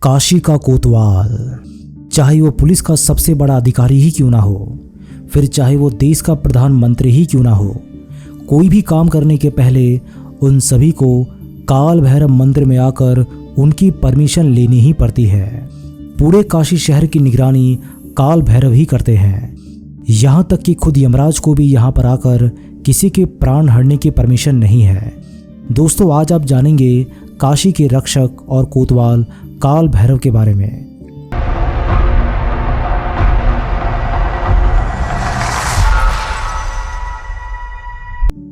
काशी का कोतवाल, चाहे वो पुलिस का सबसे बड़ा अधिकारी ही क्यों ना हो, फिर चाहे वो देश का प्रधानमंत्री ही क्यों ना हो, कोई भी काम करने के पहले उन सभी को काल भैरव मंदिर में आकर उनकी परमिशन लेनी ही पड़ती है। पूरे काशी शहर की निगरानी काल भैरव ही करते हैं। यहाँ तक कि खुद यमराज को भी यहाँ पर आकर किसी के प्राण हरने की परमिशन नहीं है। दोस्तों, आज आप जानेंगे काशी के रक्षक और कोतवाल काल भैरव के बारे में।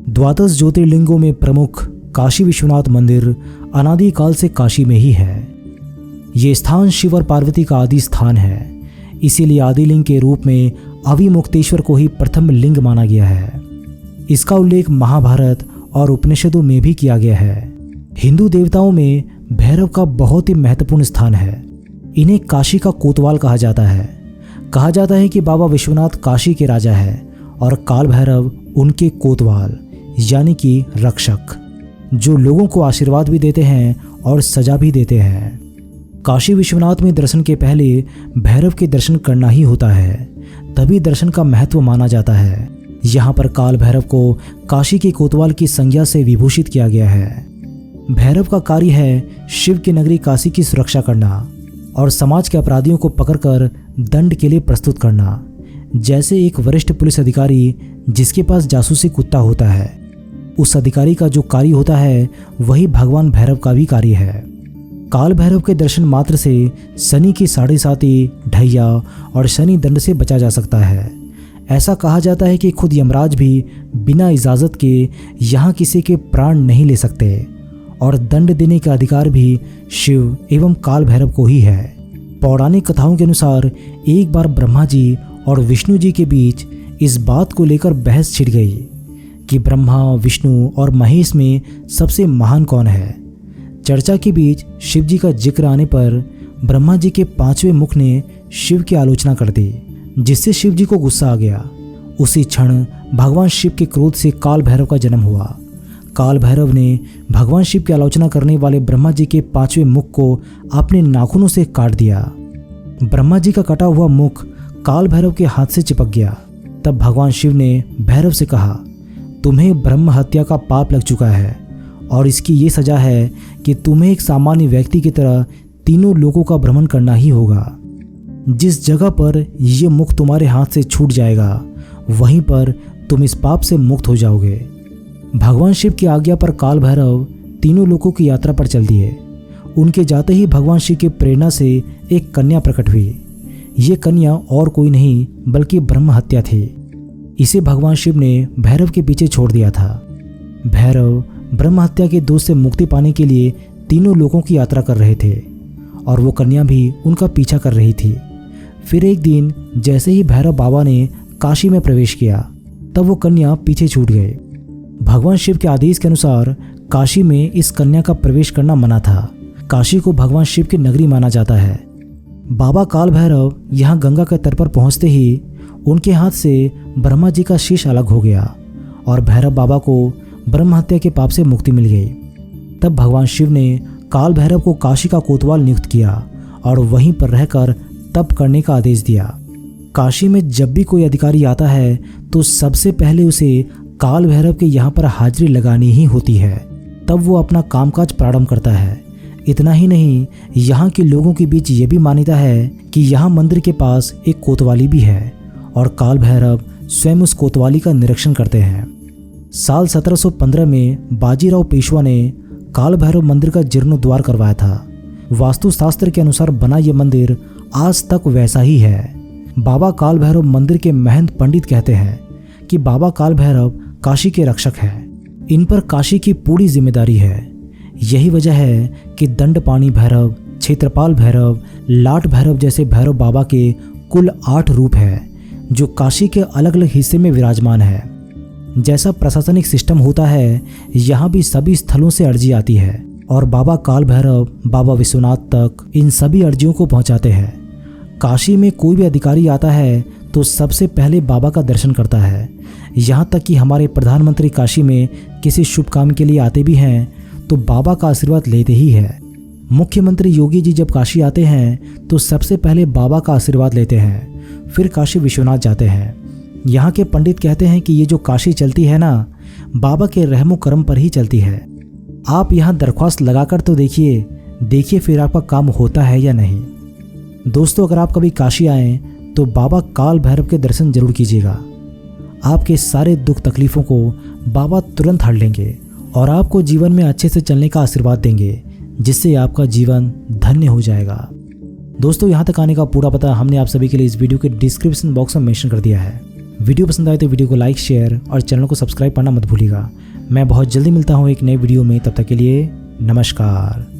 द्वादश ज्योतिर्लिंगों में प्रमुख काशी विश्वनाथ मंदिर अनादि काल से काशी में ही है। ये स्थान शिव और पार्वती का आदि स्थान है, इसीलिए आदिलिंग के रूप में अविमुक्तेश्वर को ही प्रथम लिंग माना गया है। इसका उल्लेख महाभारत और उपनिषदों में भी किया गया है। हिंदू देवताओं में भैरव का बहुत ही महत्वपूर्ण स्थान है। इन्हें काशी का कोतवाल कहा जाता है। कहा जाता है कि बाबा विश्वनाथ काशी के राजा है और काल भैरव उनके कोतवाल यानी कि रक्षक, जो लोगों को आशीर्वाद भी देते हैं और सजा भी देते हैं। काशी विश्वनाथ में दर्शन के पहले भैरव के दर्शन करना ही होता है, तभी दर्शन का महत्व माना जाता है। यहाँ पर काल भैरव को काशी के कोतवाल की संज्ञा से विभूषित किया गया है। भैरव का कार्य है शिव की नगरी काशी की सुरक्षा करना और समाज के अपराधियों को पकड़कर दंड के लिए प्रस्तुत करना। जैसे एक वरिष्ठ पुलिस अधिकारी जिसके पास जासूसी कुत्ता होता है, उस अधिकारी का जो कार्य होता है वही भगवान भैरव का भी कार्य है। काल भैरव के दर्शन मात्र से शनि की 7.5 ढैया और शनि दंड से बचा जा सकता है। ऐसा कहा जाता है कि खुद यमराज भी बिना इजाज़त के यहाँ किसी के प्राण नहीं ले सकते और दंड देने का अधिकार भी शिव एवं काल भैरव को ही है। पौराणिक कथाओं के अनुसार एक बार ब्रह्मा जी और विष्णु जी के बीच इस बात को लेकर बहस छिड़ गई कि ब्रह्मा, विष्णु और महेश में सबसे महान कौन है। चर्चा के बीच शिव जी का जिक्र आने पर ब्रह्मा जी के 5वें मुख ने शिव की आलोचना कर दी, जिससे शिव जी को गुस्सा आ गया। उसी क्षण भगवान शिव के क्रोध से काल भैरव का जन्म हुआ। काल भैरव ने भगवान शिव की आलोचना करने वाले ब्रह्मा जी के 5वें मुख को अपने नाखूनों से काट दिया। ब्रह्मा जी का कटा हुआ मुख काल भैरव के हाथ से चिपक गया। तब भगवान शिव ने भैरव से कहा, तुम्हें ब्रह्म हत्या का पाप लग चुका है और इसकी ये सजा है कि तुम्हें एक सामान्य व्यक्ति की तरह तीनों लोकों का भ्रमण करना ही होगा। जिस जगह पर ये मुख तुम्हारे हाथ से छूट जाएगा, वहीं पर तुम इस पाप से मुक्त हो जाओगे। भगवान शिव की आज्ञा पर काल भैरव तीनों लोकों की यात्रा पर चल दिए। उनके जाते ही भगवान शिव की प्रेरणा से एक कन्या प्रकट हुई। ये कन्या और कोई नहीं बल्कि ब्रह्म हत्या थी। इसे भगवान शिव ने भैरव के पीछे छोड़ दिया था। भैरव ब्रह्म हत्या के दोष से मुक्ति पाने के लिए तीनों लोकों की यात्रा कर रहे थे और वो कन्या भी उनका पीछा कर रही थी। फिर एक दिन जैसे ही भैरव बाबा ने काशी में प्रवेश किया, तब वो कन्या पीछे छूट गए। भगवान शिव के आदेश के अनुसार काशी में इस कन्या का प्रवेश करना मना था। काशी को भगवान शिव की नगरी माना जाता है। बाबा काल भैरव यहाँ गंगा के तट पर पहुँचते ही उनके हाथ से ब्रह्मा जी का शीश अलग हो गया और भैरव बाबा को ब्रह्म हत्या के पाप से मुक्ति मिल गई। तब भगवान शिव ने काल भैरव को काशी का कोतवाल नियुक्त किया और वहीं पर रहकर तप करने का आदेश दिया। काशी में जब भी कोई अधिकारी आता है तो सबसे पहले उसे काल भैरव के यहाँ पर हाजिरी लगानी ही होती है, तब वो अपना कामकाज प्रारंभ करता है। इतना ही नहीं, यहाँ के लोगों के बीच ये भी मान्यता है कि यहाँ मंदिर के पास एक कोतवाली भी है और काल भैरव स्वयं उस कोतवाली का निरीक्षण करते हैं। साल 1715 में बाजीराव पेशवा ने काल भैरव मंदिर का जीर्णोद्धार करवाया था। वास्तुशास्त्र के अनुसार बना यह मंदिर आज तक वैसा ही है। बाबा काल भैरव मंदिर के महंत पंडित कहते हैं कि बाबा काल भैरव काशी के रक्षक हैं। इन पर काशी की पूरी जिम्मेदारी है। यही वजह है कि दंडपाणी भैरव, क्षेत्रपाल भैरव, लाट भैरव जैसे भैरव बाबा के कुल 8 रूप हैं, जो काशी के अलग अलग हिस्से में विराजमान है। जैसा प्रशासनिक सिस्टम होता है, यहाँ भी सभी स्थलों से अर्जी आती है और बाबा काल भैरव बाबा विश्वनाथ तक इन सभी अर्जियों को पहुँचाते हैं। काशी में कोई भी अधिकारी आता है तो सबसे पहले बाबा का दर्शन करता है। यहाँ तक कि हमारे प्रधानमंत्री काशी में किसी शुभ काम के लिए आते भी हैं तो बाबा का आशीर्वाद लेते ही है। मुख्यमंत्री योगी जी जब काशी आते हैं तो सबसे पहले बाबा का आशीर्वाद लेते हैं, फिर काशी विश्वनाथ जाते हैं। यहाँ के पंडित कहते हैं कि ये जो काशी चलती है ना, बाबा के रहमो करम पर ही चलती है। आप यहाँ दरख्वास्त लगाकर तो देखिए फिर आपका काम होता है या नहीं। दोस्तों, अगर आप कभी काशी आएँ तो बाबा काल भैरव के दर्शन जरूर कीजिएगा। आपके सारे दुख तकलीफ़ों को बाबा तुरंत हर लेंगे और आपको जीवन में अच्छे से चलने का आशीर्वाद देंगे, जिससे आपका जीवन धन्य हो जाएगा। दोस्तों, यहाँ तक आने का पूरा पता हमने आप सभी के लिए इस वीडियो के डिस्क्रिप्शन बॉक्स में मेंशन कर दिया है। वीडियो पसंद आए तो वीडियो को लाइक, शेयर और चैनल को सब्सक्राइब करना मत भूलिएगा। मैं बहुत जल्दी मिलता हूँ एक नए वीडियो में, तब तक के लिए नमस्कार।